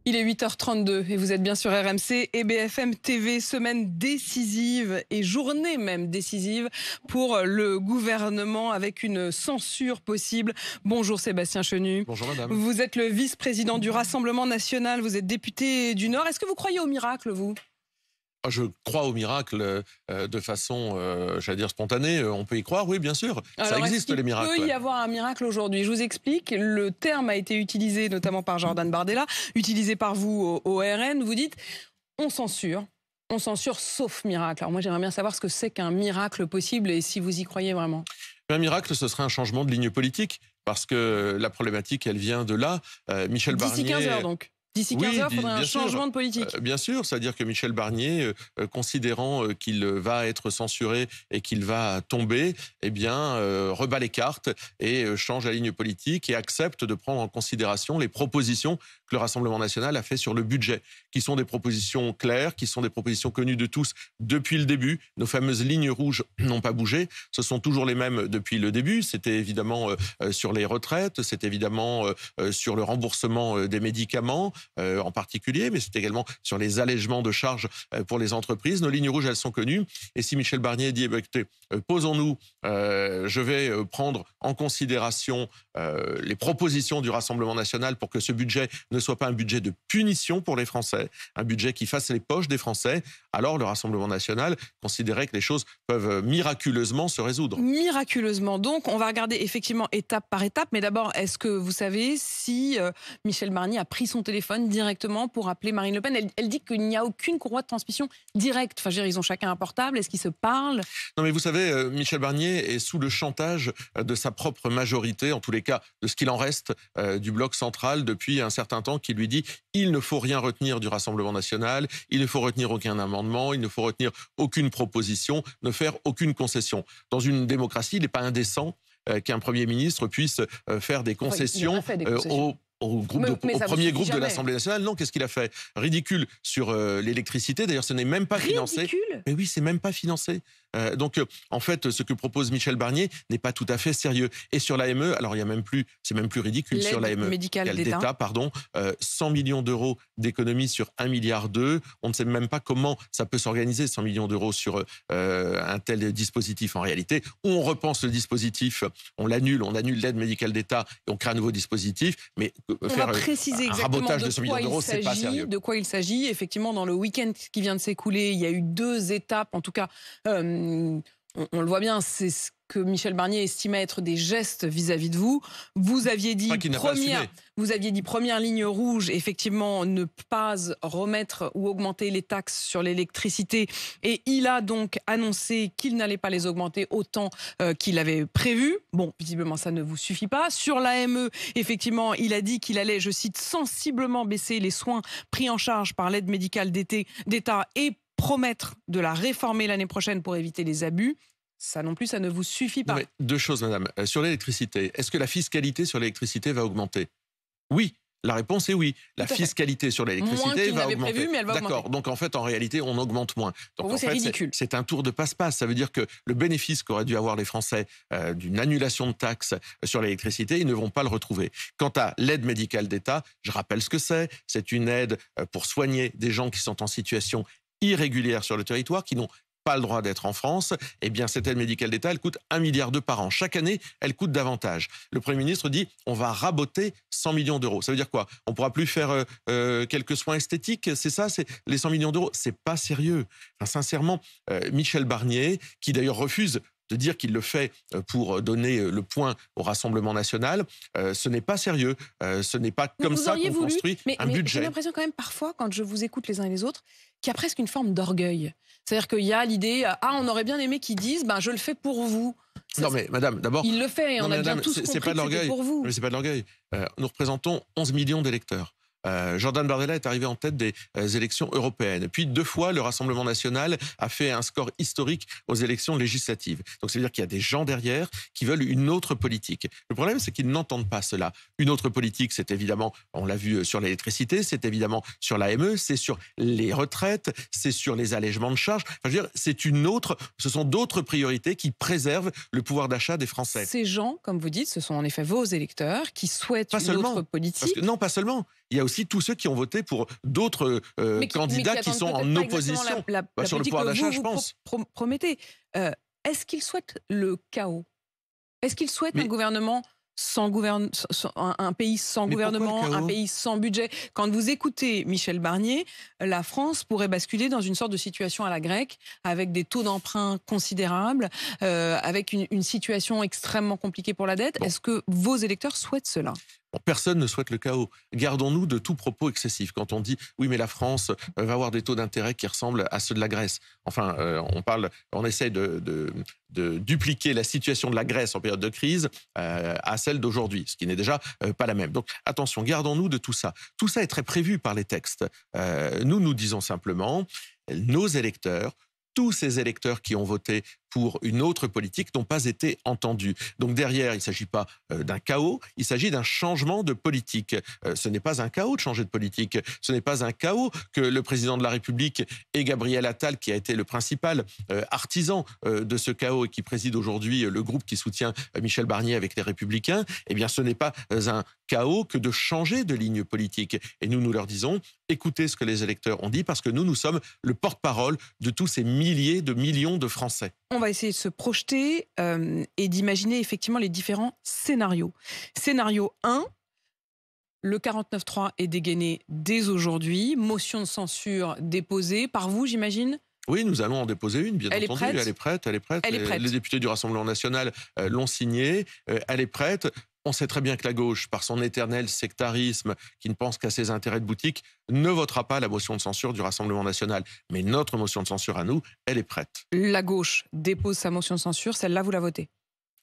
Il est 8h32 et vous êtes bien sur RMC et BFM TV, semaine décisive et journée même décisive pour le gouvernement avec une censure possible. Bonjour Sébastien Chenu. Bonjour madame. Vous êtes le vice-président du Rassemblement national, vous êtes député du Nord. Est-ce que vous croyez au miracle, vous ? Je crois au miracle de façon, j'allais dire spontanée. On peut y croire, oui, bien sûr. Alors, ça existe les miracles. Il peut y avoir un miracle aujourd'hui. Je vous explique. Le terme a été utilisé notamment par Jordan Bardella, utilisé par vous au RN. Vous dites, on censure sauf miracle. Alors moi, j'aimerais bien savoir ce que c'est qu'un miracle possible et si vous y croyez vraiment. Un miracle, ce serait un changement de ligne politique, parce que la problématique, elle vient de là. Michel Barnier... D'ici 15 heures, donc. D'ici 15 heures, il faudrait un changement de politique. Bien sûr, c'est-à-dire que Michel Barnier, considérant qu'il va être censuré et qu'il va tomber, eh bien, rebat les cartes et change la ligne politique et accepte de prendre en considération les propositions que le Rassemblement national a fait sur le budget, qui sont des propositions claires, qui sont des propositions connues de tous depuis le début. Nos fameuses lignes rouges n'ont pas bougé. Ce sont toujours les mêmes depuis le début. C'était évidemment sur les retraites, c'était évidemment sur le remboursement des médicaments, en particulier, mais c'est également sur les allègements de charges pour les entreprises. Nos lignes rouges, elles sont connues. Et si Michel Barnier dit, écoutez, posons-nous, je vais prendre en considération les propositions du Rassemblement national pour que ce budget ne soit pas un budget de punition pour les Français, un budget qui fasse les poches des Français, alors le Rassemblement national considérait que les choses peuvent miraculeusement se résoudre. Miraculeusement. Donc, on va regarder effectivement étape par étape. Mais d'abord, est-ce que vous savez si Michel Barnier a pris son téléphone directement pour appeler Marine Le Pen ? Elle dit qu'il n'y a aucune courroie de transmission directe. Enfin, je veux dire, ils ont chacun un portable. Est-ce qu'ils se parlent ? Non, mais vous savez, Michel Barnier est sous le chantage de sa propre majorité, en tous les cas de ce qu'il en reste du bloc central depuis un certain temps, qui lui dit il ne faut rien retenir du Rassemblement national, il ne faut retenir aucun amendement, il ne faut retenir aucune proposition, ne faire aucune concession. Dans une démocratie, il n'est pas indécent qu'un Premier ministre puisse faire des concessions, au premier groupe de l'Assemblée nationale. Non, qu'est-ce qu'il a fait ? Ridicule sur l'électricité. D'ailleurs, ce n'est même pas financé. Ridicule ? Mais oui, c'est même pas financé. Donc, en fait, ce que propose Michel Barnier n'est pas tout à fait sérieux. Et sur l'AME, alors il y a même plus, c'est même plus ridicule sur l'AME. Médicale d'État, pardon, 100 millions d'euros d'économies sur 1,2 milliard. On ne sait même pas comment ça peut s'organiser, 100 millions d'euros sur un tel dispositif. En réalité, on repense le dispositif, on l'annule, on annule l'aide médicale d'État et on crée un nouveau dispositif. Mais on va préciser un rabotage de 100 millions d'euros, c'est pas sérieux. De quoi il s'agit. Effectivement, dans le week-end qui vient de s'écouler, il y a eu 2 étapes, en tout cas, on le voit bien, c'est ce que Michel Barnier estimait être des gestes vis-à-vis de vous. Vous aviez dit première ligne rouge, effectivement, ne pas remettre ou augmenter les taxes sur l'électricité. Et il a donc annoncé qu'il n'allait pas les augmenter autant qu'il avait prévu. Bon, visiblement, ça ne vous suffit pas. Sur l'AME, effectivement, il a dit qu'il allait, je cite, sensiblement baisser les soins pris en charge par l'aide médicale d'État et promettre de la réformer l'année prochaine pour éviter les abus. Ça non plus, ça ne vous suffit pas. Non mais 2 choses, madame. Sur l'électricité, est-ce que la fiscalité sur l'électricité va augmenter ? Oui. La réponse est oui. La fiscalité sur l'électricité va augmenter. Prévu, mais elle va D'accord. augmenter. Donc en fait, en réalité, on augmente moins. Donc pour vous, c'est ridicule. C'est un tour de passe-passe. Ça veut dire que le bénéfice qu'auraient dû avoir les Français d'une annulation de taxes sur l'électricité, ils ne vont pas le retrouver. Quant à l'aide médicale d'État, je rappelle ce que c'est. C'est une aide pour soigner des gens qui sont en situation irrégulière sur le territoire, qui n'ont pas le droit d'être en France. Eh bien, cette aide médicale d'État, elle coûte 1,2 milliard par an. Chaque année, elle coûte davantage. Le Premier ministre dit, on va raboter 100 millions d'euros. Ça veut dire quoi ? On ne pourra plus faire quelques soins esthétiques, c'est ça ? C'est les 100 millions d'euros. C'est pas sérieux. Enfin, sincèrement, Michel Barnier, qui d'ailleurs refuse de dire qu'il le fait pour donner le point au Rassemblement national, ce n'est pas sérieux. Ce n'est pas comme ça qu'on construit un budget. J'ai l'impression quand même parfois, quand je vous écoute les uns et les autres, qu'il y a presque une forme d'orgueil. C'est-à-dire qu'il y a l'idée, on aurait bien aimé qu'ils disent, je le fais pour vous. Non mais madame, d'abord... Il le fait et on a bien tous compris que c'était pour vous. Mais c'est pas de l'orgueil. Nous représentons 11 millions d'électeurs. Jordan Bardella est arrivé en tête des élections européennes. Puis 2 fois, le Rassemblement national a fait un score historique aux élections législatives. Donc, ça veut dire qu'il y a des gens derrière qui veulent une autre politique. Le problème, c'est qu'ils n'entendent pas cela. Une autre politique, c'est évidemment, on l'a vu sur l'électricité, c'est évidemment sur l'AME, c'est sur les retraites, c'est sur les allègements de charges. Enfin, je veux dire, ce sont d'autres priorités qui préservent le pouvoir d'achat des Français. Ces gens, comme vous dites, ce sont en effet vos électeurs qui souhaitent une autre politique. Non, pas seulement. il y a aussi tous ceux qui ont voté pour d'autres candidats qui sont en opposition sur le pouvoir d'achat, je pense. Promettez. Est-ce qu'ils souhaitent le chaos? Est-ce qu'ils souhaitent un gouvernement un pays sans gouvernement, un pays sans budget? Quand vous écoutez Michel Barnier, la France pourrait basculer dans une sorte de situation à la grecque, avec des taux d'emprunt considérables, avec une situation extrêmement compliquée pour la dette. Est-ce que vos électeurs souhaitent cela? Personne ne souhaite le chaos. Gardons-nous de tout propos excessif. Quand on dit « oui, mais la France va avoir des taux d'intérêt qui ressemblent à ceux de la Grèce ». Enfin, on essaie de dupliquer la situation de la Grèce en période de crise à celle d'aujourd'hui, ce qui n'est déjà pas la même. Donc attention, gardons-nous de tout ça. Tout ça est très prévu par les textes. Nous disons simplement, nos électeurs, tous ces électeurs qui ont voté pour une autre politique n'ont pas été entendus. Donc derrière, il ne s'agit pas d'un chaos, il s'agit d'un changement de politique. Ce n'est pas un chaos de changer de politique. Ce n'est pas un chaos que le président de la République et Gabriel Attal, qui a été le principal artisan de ce chaos et qui préside aujourd'hui le groupe qui soutient Michel Barnier avec les Républicains, eh bien ce n'est pas un chaos que de changer de ligne politique. Et nous leur disons, écoutez ce que les électeurs ont dit, parce que nous sommes le porte-parole de tous ces milliers de millions de Français. On va essayer de se projeter et d'imaginer effectivement les différents scénarios. Scénario 1, le 49.3 est dégainé dès aujourd'hui. Motion de censure déposée par vous, j'imagine? Oui, nous allons en déposer une, bien entendu. Elle est prête. Elle est prête. Les députés du Rassemblement national l'ont signée. Elle est prête. On sait très bien que la gauche, par son éternel sectarisme, qui ne pense qu'à ses intérêts de boutique, ne votera pas la motion de censure du Rassemblement national. Mais notre motion de censure à nous, elle est prête. La gauche dépose sa motion de censure, celle-là, vous la votez?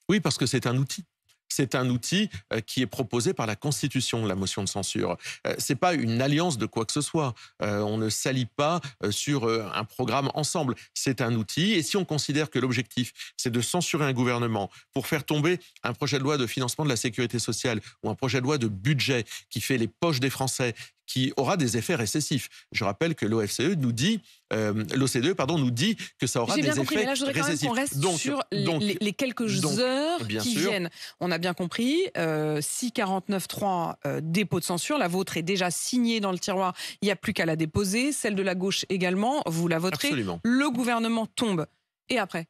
Oui, parce que c'est un outil. C'est un outil qui est proposé par la Constitution, la motion de censure. Ce n'est pas une alliance de quoi que ce soit. On ne s'allie pas sur un programme ensemble. C'est un outil. Et si on considère que l'objectif, c'est de censurer un gouvernement pour faire tomber un projet de loi de financement de la sécurité sociale ou un projet de loi de budget qui fait les poches des Français, qui aura des effets récessifs. Je rappelle que l'OCDE nous dit que ça aura des effets récessifs. Mais là, je voudrais quand même qu'on reste sur les quelques heures qui viennent. On a bien compris, si 49.3 dépôt de censure, la vôtre est déjà signée dans le tiroir, il n'y a plus qu'à la déposer, celle de la gauche également, vous la voterez. Absolument. Le gouvernement tombe. Et après ?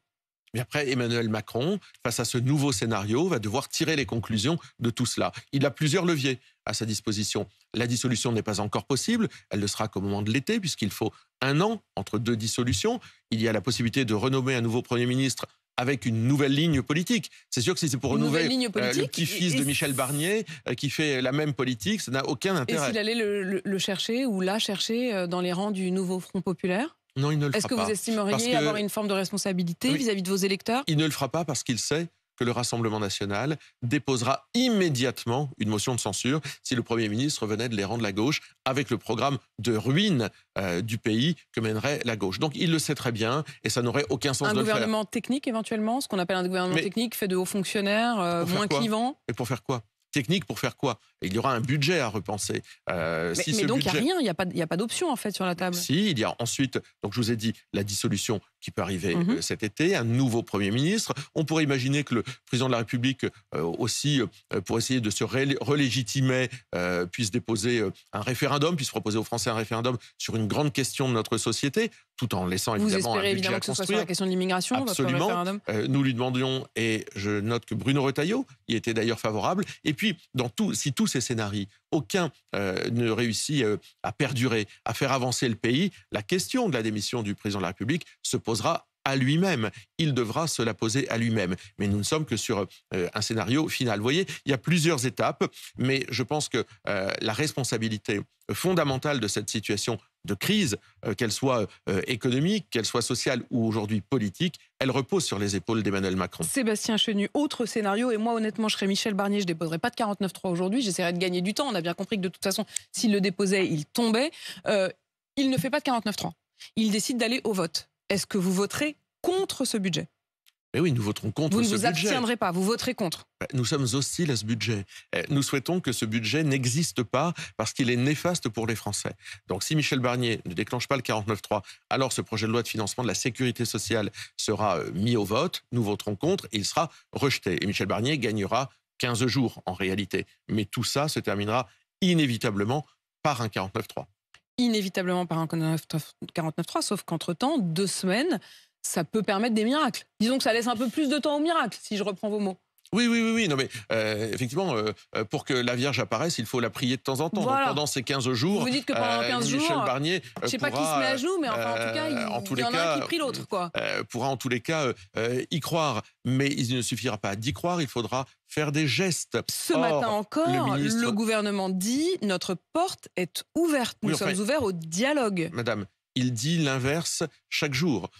Mais après, Emmanuel Macron, face à ce nouveau scénario, va devoir tirer les conclusions de tout cela. Il a plusieurs leviers à sa disposition. La dissolution n'est pas encore possible. Elle ne sera qu'au moment de l'été, puisqu'il faut 1 an entre 2 dissolutions. Il y a la possibilité de renommer un nouveau Premier ministre avec une nouvelle ligne politique. C'est sûr que si c'est pour renouveler le petit-fils de Michel Barnier qui fait la même politique, ça n'a aucun intérêt. Et s'il allait le chercher ou la chercher dans les rangs du nouveau Front populaire ? Non, il ne le fera pas. Est-ce que vous estimeriez avoir une forme de responsabilité vis-à-vis de vos électeurs? Il ne le fera pas parce qu'il sait que le Rassemblement national déposera immédiatement une motion de censure si le Premier ministre venait de les rangs de la gauche avec le programme de ruine du pays que mènerait la gauche. Donc il le sait très bien et ça n'aurait aucun sens de le faire. Un gouvernement technique éventuellement, ce qu'on appelle un gouvernement technique fait de hauts fonctionnaires, moins clivants. Et pour faire quoi? Technique pour faire quoi? Il y aura un budget à repenser. Mais donc il n'y a rien, il n'y a pas d'option en fait sur la table. Si, il y a ensuite, donc je vous ai dit, la dissolution qui peut arriver cet été, un nouveau Premier ministre. On pourrait imaginer que le président de la République aussi, pour essayer de se relégitimer, puisse déposer un référendum, puisse proposer aux Français un référendum sur une grande question de notre société, tout en laissant évidemment un budget à construire. Vous espérez évidemment que ce soit sur la question de l'immigration, Absolument. Votre référendum. Nous lui demandions, et je note que Bruno Retailleau y était d'ailleurs favorable, et puis si tous ces scénarios, aucun ne réussit à perdurer, à faire avancer le pays, la question de la démission du président de la République se posera à lui-même. Il devra se la poser à lui-même. Mais nous ne sommes que sur un scénario final. Vous voyez, il y a plusieurs étapes, mais je pense que la responsabilité fondamentale de cette situation de crise, qu'elle soit économique, qu'elle soit sociale ou aujourd'hui politique, elle repose sur les épaules d'Emmanuel Macron. Sébastien Chenu, autre scénario, et moi honnêtement je serais Michel Barnier, je ne déposerais pas de 49.3 aujourd'hui, j'essaierais de gagner du temps, on a bien compris que de toute façon, s'il le déposait, il tombait. Il ne fait pas de 49.3, il décide d'aller au vote. Est-ce que vous voterez contre ce budget? Mais oui, nous voterons contre ce budget. Vous ne vous abstiendrez pas, vous voterez contre? Nous sommes hostiles à ce budget. Nous souhaitons que ce budget n'existe pas parce qu'il est néfaste pour les Français. Donc si Michel Barnier ne déclenche pas le 49.3, alors ce projet de loi de financement de la sécurité sociale sera mis au vote, nous voterons contre et il sera rejeté. Et Michel Barnier gagnera 15 jours en réalité. Mais tout ça se terminera inévitablement par un 49.3. Inévitablement par un 49.3, sauf qu'entre-temps, 2 semaines, ça peut permettre des miracles. Disons que ça laisse un peu plus de temps aux miracles, si je reprends vos mots. Oui. Non, mais effectivement, pour que la Vierge apparaisse, il faut la prier de temps en temps. Voilà. Donc, pendant ces 15 jours, vous dites que pendant 15 Michel jours, Barnier je ne sais pas qui se met à genoux, mais enfin, en tout cas, il y en a un qui prie l'autre, quoi. Pourra en tous les cas y croire. Mais il ne suffira pas d'y croire, il faudra faire des gestes. Ce matin encore, le gouvernement dit « notre porte est ouverte, nous sommes ouverts au dialogue ». Madame, il dit l'inverse chaque jour.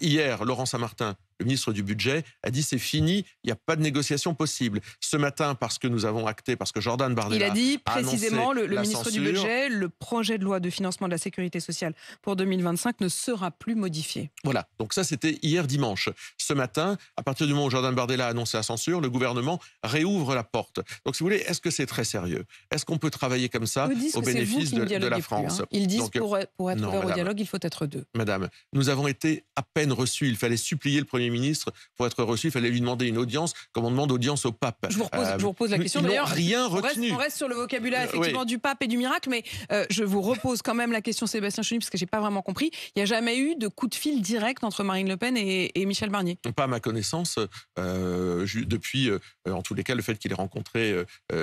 Hier, Laurent Saint-Martin, le ministre du Budget, a dit c'est fini, il n'y a pas de négociation possible. Ce matin, parce que nous avons acté, parce que Jordan Bardella il a dit précisément, le ministre censure, du Budget, le projet de loi de financement de la sécurité sociale pour 2025 ne sera plus modifié. Voilà, donc ça c'était hier dimanche. Ce matin, à partir du moment où Jordan Bardella a annoncé la censure, le gouvernement réouvre la porte. Donc si vous voulez, est-ce que c'est très sérieux? Est-ce qu'on peut travailler comme ça au bénéfice de la France? Ils disent donc, pour être ouvert au dialogue, il faut être 2. Madame, nous avons été à peine reçus. Il fallait supplier le Premier ministre pour être reçu. Il fallait lui demander une audience, comme on demande audience au pape. Je vous repose la question. D'ailleurs, rien retenu. On reste sur le vocabulaire effectivement du pape et du miracle, mais je vous repose quand même la question, Sébastien Chenu, parce que j'ai pas vraiment compris. Il n'y a jamais eu de coup de fil direct entre Marine Le Pen et Michel Barnier? Pas à ma connaissance, depuis, en tous les cas, le fait qu'il ait rencontré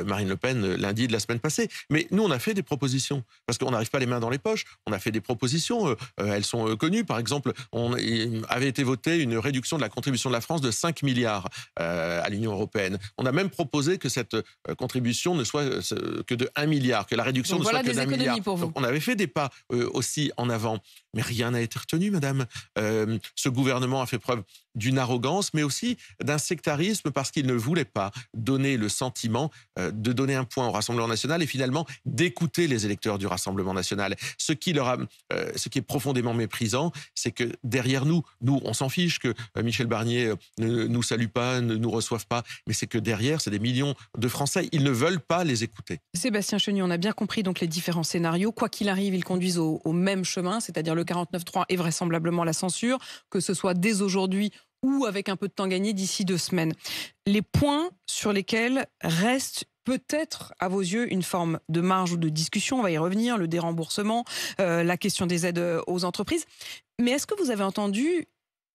Marine Le Pen lundi de la semaine passée. Mais nous, on a fait des propositions, parce qu'on n'arrive pas les mains dans les poches. On a fait des propositions, elles sont connues. Par exemple, il avait été voté une réduction de la contribution de la France de 5 milliards à l'Union européenne. On a même proposé que cette contribution ne soit que de 1 milliard, que la réduction donc ne voilà soit que d'1 milliard. Pour vous. Donc on avait fait des pas aussi en avant, mais rien n'a été retenu, madame. Ce gouvernement a fait preuve d'une arrogance, mais aussi d'un sectarisme parce qu'il ne voulait pas donner le sentiment de donner un point au Rassemblement national et finalement d'écouter les électeurs du Rassemblement national. Ce qui est profondément méprisant, c'est que derrière nous, on s'en fiche que Michel Barnier ne nous salue pas, ne nous reçoive pas, mais c'est que derrière, c'est des millions de Français. Ils ne veulent pas les écouter. Sébastien Chenu, on a bien compris donc les différents scénarios. Quoi qu'il arrive, ils conduisent au même chemin, c'est-à-dire le 49.3 et vraisemblablement la censure, que ce soit dès aujourd'hui ou avec un peu de temps gagné d'ici 2 semaines. Les points sur lesquels reste peut-être, à vos yeux, une forme de marge ou de discussion, on va y revenir, le déremboursement, la question des aides aux entreprises. Mais est-ce que vous avez entendu,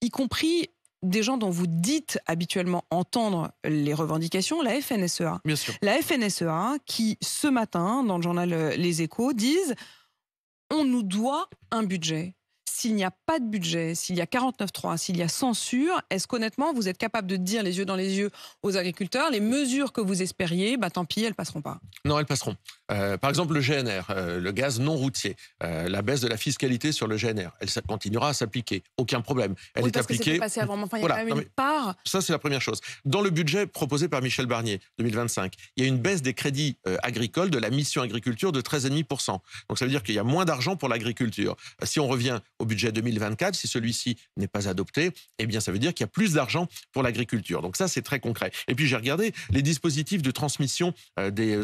y compris des gens dont vous dites habituellement entendre les revendications, la FNSEA? Bien sûr. La FNSEA qui, ce matin, dans le journal Les Échos, disent « on nous doit un budget ». S'il n'y a pas de budget, s'il y a 49.3, s'il y a censure, est-ce qu'honnêtement, vous êtes capable de dire les yeux dans les yeux aux agriculteurs, les mesures que vous espériez, tant pis, elles passeront pas? Non, elles passeront. Par exemple, le GNR, le gaz non routier, la baisse de la fiscalité sur le GNR, elle continuera à s'appliquer. Aucun problème. Elle est appliquée. Que passé avant, enfin, il y a quand même une part. Ça, c'est la première chose. Dans le budget proposé par Michel Barnier, 2025, il y a une baisse des crédits agricoles de la mission agriculture de 13,5%. Donc, ça veut dire qu'il y a moins d'argent pour l'agriculture. Si on revient au budget 2024, si celui-ci n'est pas adopté, eh bien, ça veut dire qu'il y a plus d'argent pour l'agriculture. Donc ça, c'est très concret. Et puis, j'ai regardé les dispositifs de transmission des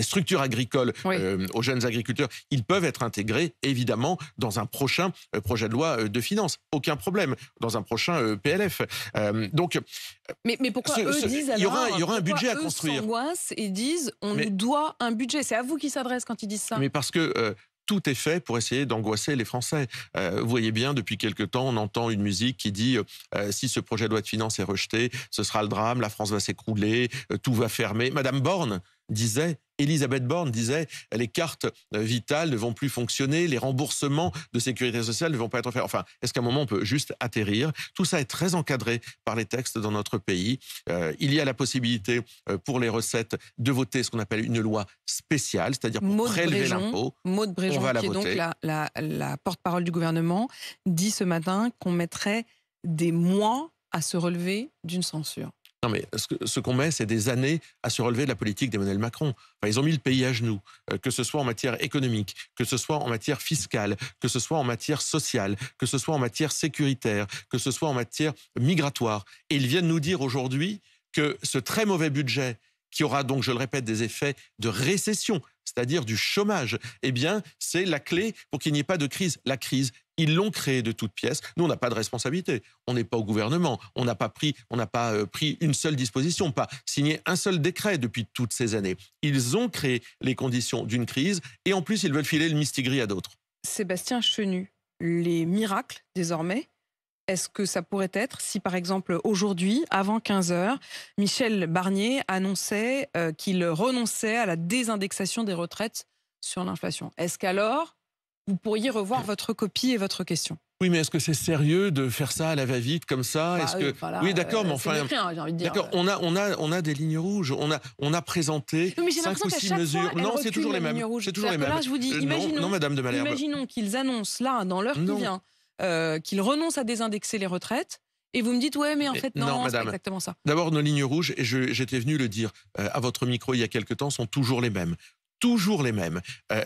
structures agricoles aux jeunes agriculteurs. Ils peuvent être intégrés, évidemment, dans un prochain projet de loi de finances. Aucun problème. Dans un prochain PLF. Mais pourquoi eux disent alors... Il y aura un budget à construire. Eux s'angoissent et disent on nous doit un budget. C'est à vous qu'ils s'adressent quand ils disent ça. Mais parce que... tout est fait pour essayer d'angoisser les Français. Vous voyez bien, depuis quelque temps, on entend une musique qui dit si ce projet de loi de finances est rejeté, ce sera le drame, la France va s'écrouler, tout va fermer. Madame Borne disait, Elisabeth Borne disait, les cartes vitales ne vont plus fonctionner, les remboursements de sécurité sociale ne vont pas être faits. Enfin, est-ce qu'à un moment on peut juste atterrir? Tout ça est très encadré par les textes dans notre pays. Il y a la possibilité pour les recettes de voter ce qu'on appelle une loi spéciale, c'est-à-dire pour prélever l'impôt. Maud Bréjon, qui est donc la porte-parole du gouvernement, dit ce matin qu'on mettrait des mois à se relever d'une censure. Non, mais ce qu'on met, c'est des années à se relever de la politique d'Emmanuel Macron. Enfin, ils ont mis le pays à genoux, que ce soit en matière économique, que ce soit en matière fiscale, que ce soit en matière sociale, que ce soit en matière sécuritaire, que ce soit en matière migratoire. Et ils viennent nous dire aujourd'hui que ce très mauvais budget, qui aura donc, je le répète, des effets de récession, c'est-à-dire du chômage, eh bien, c'est la clé pour qu'il n'y ait pas de crise. La crise, Ils l'ont créé de toutes pièces. Nous, on n'a pas de responsabilité. On n'est pas au gouvernement. On n'a pas pris une seule disposition, pas signé un seul décret depuis toutes ces années. Ils ont créé les conditions d'une crise et en plus, ils veulent filer le mistigris à d'autres. Sébastien Chenu, les miracles, désormais, est-ce que ça pourrait être si, par exemple, aujourd'hui, avant 15 heures, Michel Barnier annonçait qu'il renonçait à la désindexation des retraites sur l'inflation? Est-ce qu'alors, vous pourriez revoir votre copie et votre question? Oui, mais est-ce que c'est sérieux de faire ça à la va-vite comme ça? Est-ce que oui, d'accord, mais enfin, j'ai envie de dire. d'accord, on a des lignes rouges. On a présenté Oui, mais j'ai 5 ou l'impression 6 qu'à chaque mesures. fois, Non, c'est toujours les mêmes. C'est toujours les mêmes. Là, je vous dis, non, Madame de Malherbe. imaginons qu'ils annoncent là, dans l'heure qui Non. vient, qu'ils renoncent à désindexer les retraites, et vous me dites, ouais, mais en fait, non, c'est pas madame. exactement ça. D'abord, nos lignes rouges, et j'étais venu le dire à votre micro il y a quelque temps, sont toujours les mêmes. Toujours les mêmes.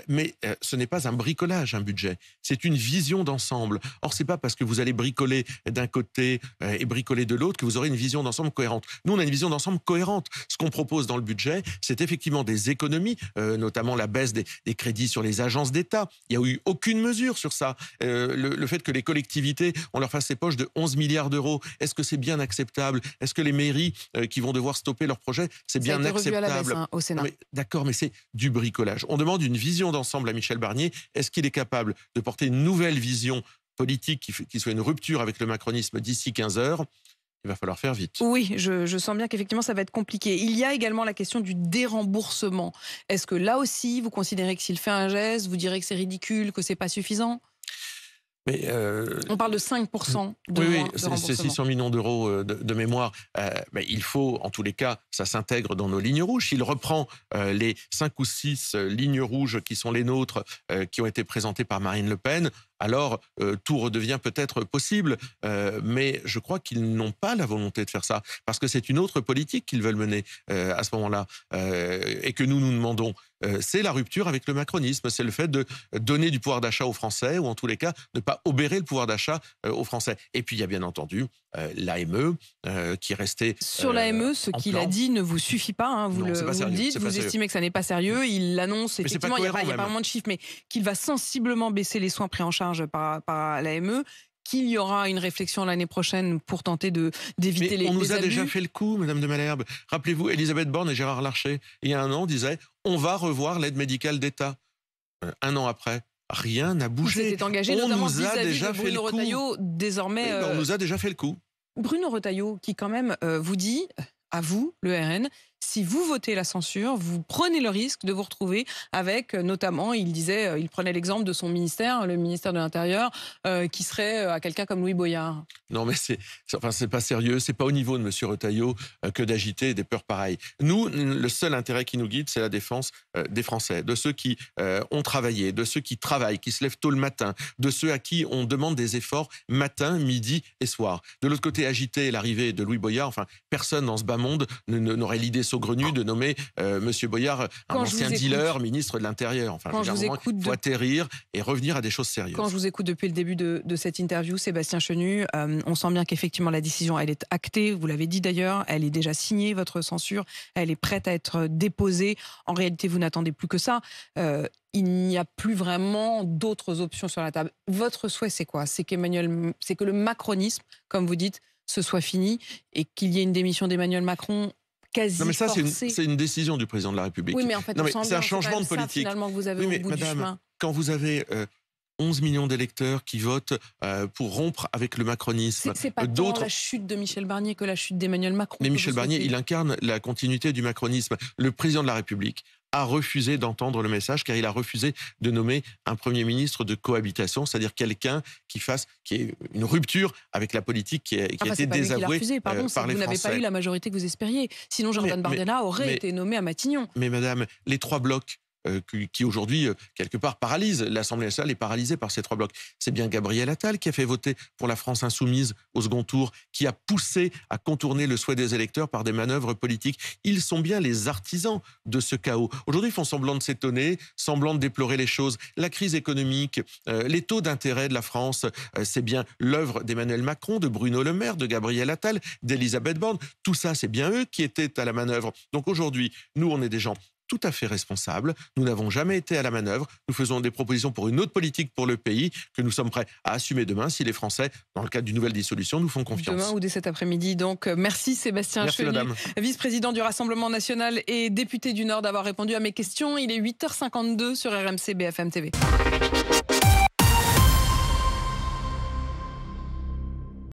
Mais ce n'est pas un bricolage, un budget. C'est une vision d'ensemble. Or, c'est pas parce que vous allez bricoler d'un côté et bricoler de l'autre que vous aurez une vision d'ensemble cohérente. Nous, on a une vision d'ensemble cohérente. Ce qu'on propose dans le budget, c'est effectivement des économies, notamment la baisse des crédits sur les agences d'État. Il n'y a eu aucune mesure sur ça. Le fait que les collectivités, on leur fasse les poches de 11 milliards d'euros, est-ce que c'est bien acceptable? Est-ce que les mairies qui vont devoir stopper leurs projets, c'est bien acceptable? Ça a été revu à la baisse, au Sénat. D'accord, mais c'est du bricolage. On demande une vision d'ensemble à Michel Barnier. Est-ce qu'il est capable de porter une nouvelle vision politique qui soit une rupture avec le macronisme d'ici 15 heures? Il va falloir faire vite. Oui, je sens bien qu'effectivement, ça va être compliqué. Il y a également la question du déremboursement. Est-ce que là aussi, vous considérez que s'il fait un geste, vous direz que c'est ridicule, que c'est pas suffisant? Mais on parle de 5% de oui, moins de remboursement. C'est 600 millions d'euros de mémoire. Mais il faut, en tous les cas, ça s'intègre dans nos lignes rouges. S'il reprend les 5 ou 6 lignes rouges qui sont les nôtres, qui ont été présentées par Marine Le Pen, alors tout redevient peut-être possible. Mais je crois qu'ils n'ont pas la volonté de faire ça, parce que c'est une autre politique qu'ils veulent mener à ce moment-là, et que nous demandons. C'est la rupture avec le macronisme, c'est le fait de donner du pouvoir d'achat aux Français, ou en tous les cas, ne pas obérer le pouvoir d'achat aux Français. Et puis il y a bien entendu l'AME qui est resté sur l'AME, ce qu'il a dit ne vous suffit pas, hein, vous le dites, vous estimez que ça n'est pas sérieux, il l'annonce, effectivement, il n'y a pas vraiment de chiffres, mais qu'il va sensiblement baisser les soins pris en charge par l'AME, qu'il y aura une réflexion l'année prochaine pour tenter d'éviter les abus. On nous a déjà fait le coup, Madame de Malherbe. Rappelez-vous, Elisabeth Borne et Gérard Larcher, il y a un an, disaient « on va revoir l'aide médicale d'État ». Un an après, rien n'a bougé. On s'était engagé, notamment vis-à-vis de Bruno Retailleau, désormais... on nous a déjà fait le coup. Bruno Retailleau, qui quand même vous dit, à vous, le RN, si vous votez la censure, vous prenez le risque de vous retrouver avec, notamment, il prenait l'exemple de son ministère, le ministère de l'Intérieur, qui serait à quelqu'un comme Louis Boyard. Non, mais c'est pas sérieux, c'est pas au niveau de M. Retailleau que d'agiter des peurs pareilles. Nous, le seul intérêt qui nous guide, c'est la défense des Français, de ceux qui ont travaillé, de ceux qui travaillent, qui se lèvent tôt le matin, de ceux à qui on demande des efforts matin, midi et soir. De l'autre côté, agiter l'arrivée de Louis Boyard, enfin, personne dans ce bas monde n'aurait l'idée saugrenue de nommer M. Boyard un ancien dealer, ministre de l'Intérieur. Enfin, il faut atterrir et revenir à des choses sérieuses. Quand je vous écoute depuis le début de cette interview, Sébastien Chenu, on sent bien qu'effectivement la décision, elle est actée, vous l'avez dit d'ailleurs, elle est déjà signée, votre censure, elle est prête à être déposée. En réalité, vous n'attendez plus que ça. Il n'y a plus vraiment d'autres options sur la table. Votre souhait, c'est quoi? C'est que le macronisme, comme vous dites, ce soit fini et qu'il y ait une démission d'Emmanuel Macron quasi forcée. C'est une décision du président de la République. Oui, mais en fait, c'est un changement de politique. Finalement, que vous avez au bout du chemin. Quand vous avez 11 millions d'électeurs qui votent pour rompre avec le macronisme. C'est pas tant la chute de Michel Barnier que la chute d'Emmanuel Macron. Mais Michel Barnier, il incarne la continuité du macronisme. Le président de la République a refusé d'entendre le message, car il a refusé de nommer un Premier ministre de cohabitation, c'est-à-dire quelqu'un qui ait une rupture avec la politique qui a été désavouée par les Français. Vous n'avez pas eu la majorité que vous espériez. Sinon, Jordan Bardella aurait été nommé à Matignon. Mais madame, les 3 blocs qui aujourd'hui, quelque part, paralyse. L'Assemblée nationale est paralysée par ces 3 blocs. C'est bien Gabriel Attal qui a fait voter pour la France insoumise au second tour, qui a poussé à contourner le souhait des électeurs par des manœuvres politiques. Ils sont bien les artisans de ce chaos. Aujourd'hui, ils font semblant de s'étonner, semblant de déplorer les choses. La crise économique, les taux d'intérêt de la France, c'est bien l'œuvre d'Emmanuel Macron, de Bruno Le Maire, de Gabriel Attal, d'Elisabeth Borne. Tout ça, c'est bien eux qui étaient à la manœuvre. Donc aujourd'hui, nous, on est des gens tout à fait responsable. Nous n'avons jamais été à la manœuvre. Nous faisons des propositions pour une autre politique pour le pays que nous sommes prêts à assumer demain si les Français, dans le cadre d'une nouvelle dissolution, nous font confiance. Demain ou dès cet après-midi. Donc, merci Sébastien Chenu, vice-président du Rassemblement national et député du Nord, d'avoir répondu à mes questions. Il est 8h52 sur RMC BFM TV.